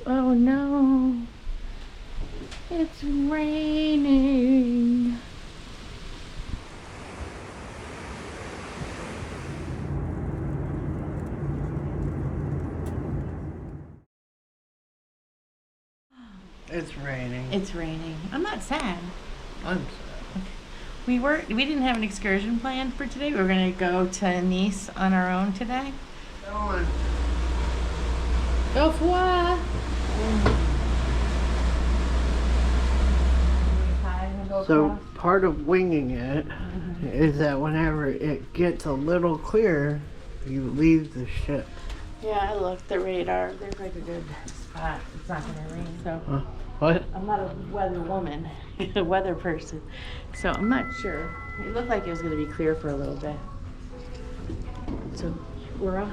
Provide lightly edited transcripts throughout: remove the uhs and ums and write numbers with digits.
Oh no. It's raining. It's raining. It's raining. I'm not sad. I'm sad. We didn't have an excursion planned for today. We were gonna go to Nice on our own today. Going. Au revoir. So part of winging it is that whenever it gets a little clearer, you leave the ship. Yeah, I looked the radar. There's like a good spot. It's not gonna rain, so. What? I'm not a weather woman, a weather person, so I'm not sure. It looked like it was gonna be clear for a little bit. So we're off.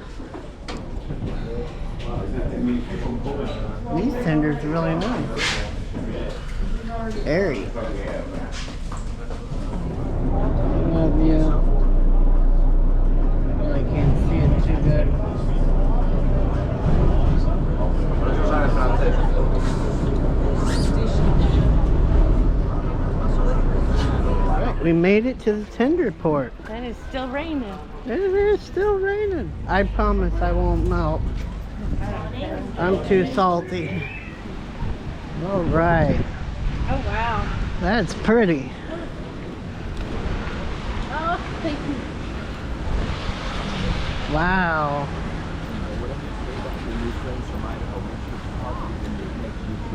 These tenders are really nice. Airy. Love you. Well, I can't see it too good. Alright, we made it to the tender port. And it's still raining. It is still raining. I promise I won't melt. I'm too salty. Alright. Oh wow. That's pretty. Oh, thank you. Wow.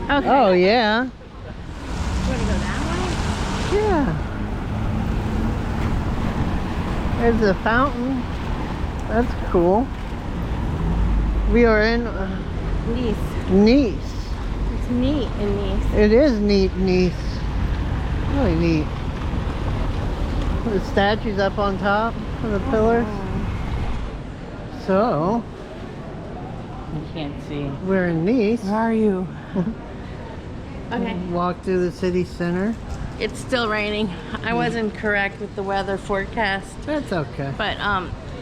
Okay. Oh yeah. You want to go that Yeah. There's a fountain. That's cool. We are in way? Nice. Nice. It's neat in Nice. It is neat, Nice. Really neat. The statues up on top of the pillars. So, You can't see. we're in Nice. Where are you? Okay. Walk through the city center. It's still raining. I wasn't correct with the weather forecast, That's okay. but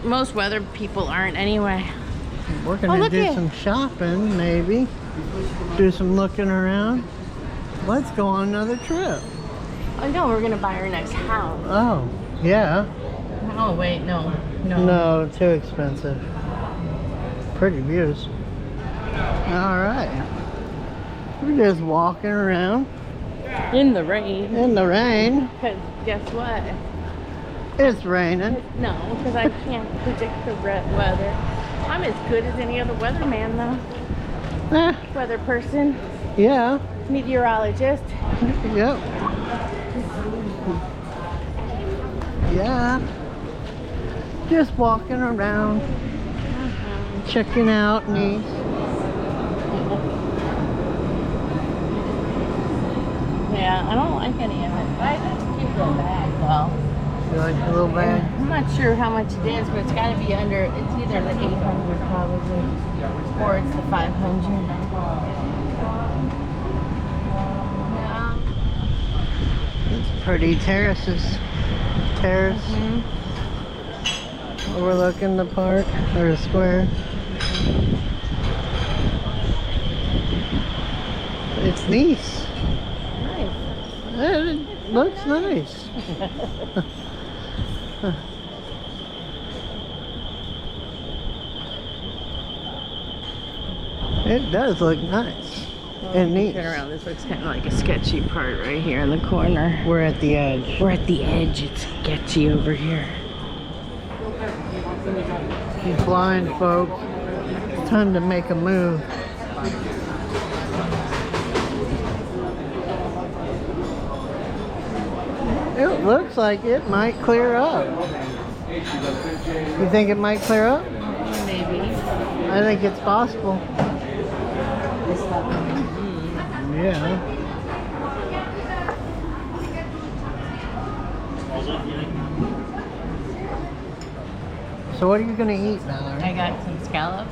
most weather people aren't anyway. We're gonna look do it. some shopping, maybe. Do some looking around. Let's go on another trip. Oh no, we're gonna buy our next house. Oh, yeah. Oh wait, no. No, too expensive. Pretty views. Alright. We're just walking around In the rain. in the rain. Because guess what? It's raining. No, because I can't predict the weather. I'm as good as any other weatherman though. Weather person, Yeah. meteorologist. Yep. Yeah. Just walking around, checking out Nice. Yeah, I don't like any of it. But I just keep the bag though. You like the little bag? I'm not sure how much it is, but it's got to be under, it's either the 800 probably, or it's the 500. Yeah. It's pretty terraces. Terrace. Overlooking the park, or the square. It's Nice. Nice. It looks nice. It does look nice and neat. Turn around. This looks kind of like a sketchy part right here in the corner. We're at the edge. We're at the edge. It's sketchy over here. Keep flying, folks. It's time to make a move. It looks like it might clear up. You think it might clear up? Maybe. I think it's possible. Yeah. So what are you gonna eat, Valerie? I got some scallops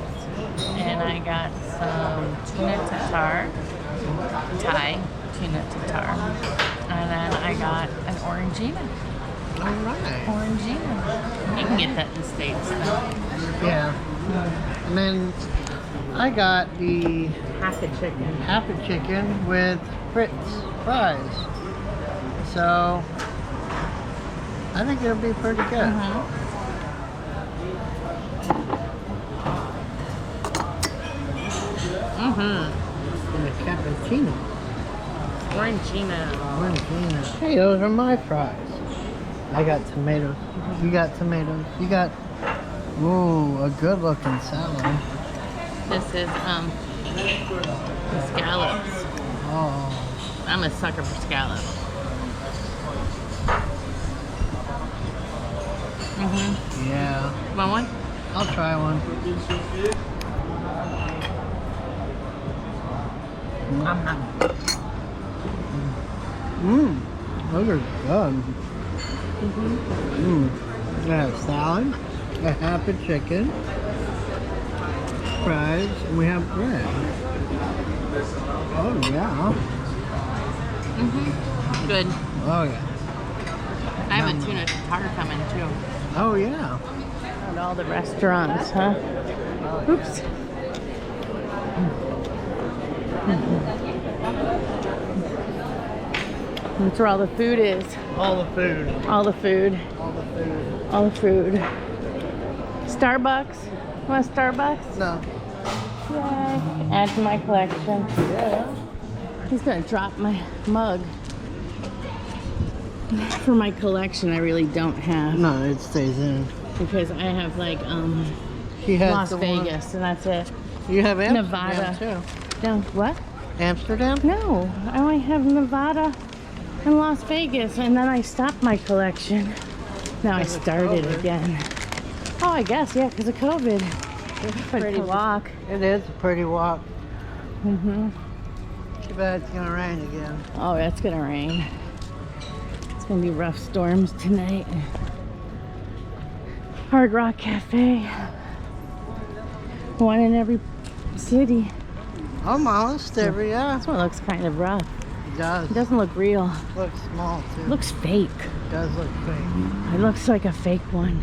and I got some tuna tartare, Thai tuna tartare, and then I got an orangina. All right. Orangina. You can get that in the States though. Yeah. And then I got the half a chicken. half a chicken with fries. So I think it'll be pretty good. And a cappuccino. Orangina. Hey, those are my fries. I got tomatoes. You got tomatoes. You got, ooh, a good looking salad. This is the scallops. Oh, I'm a sucker for scallops. yeah. Want one? I'll try one. Those are good. We have salad, a half a chicken, fries, and we have bread. Oh yeah. Good. Oh yeah. I have a tuna tartar coming too. Oh yeah. At all the restaurants, huh? Oops. That's where all the food is. All the food. All the food. All the food. All the food. Starbucks. Want a Starbucks? No. Yay. Add to my collection. Yeah. He's gonna drop my mug. For my collection, I really don't have. No, it stays in. Because I have like She has Las the one- Vegas, and that's it. You have Amsterdam Nevada. too. No, what? Amsterdam? No, I only have Nevada and Las Vegas, and then I stopped my collection. Now I Because of started COVID. again. Oh, I guess, yeah, because of COVID. Pretty walk. It is a pretty walk. Mm-hmm. Too bad it's gonna rain again. Oh, it's gonna rain. It's gonna be rough storms tonight. Hard Rock Cafe. One in every city. Almost every, yeah. This one looks kind of rough. It does. It doesn't look real. Looks small too. It looks fake. It does look fake. It looks like a fake one.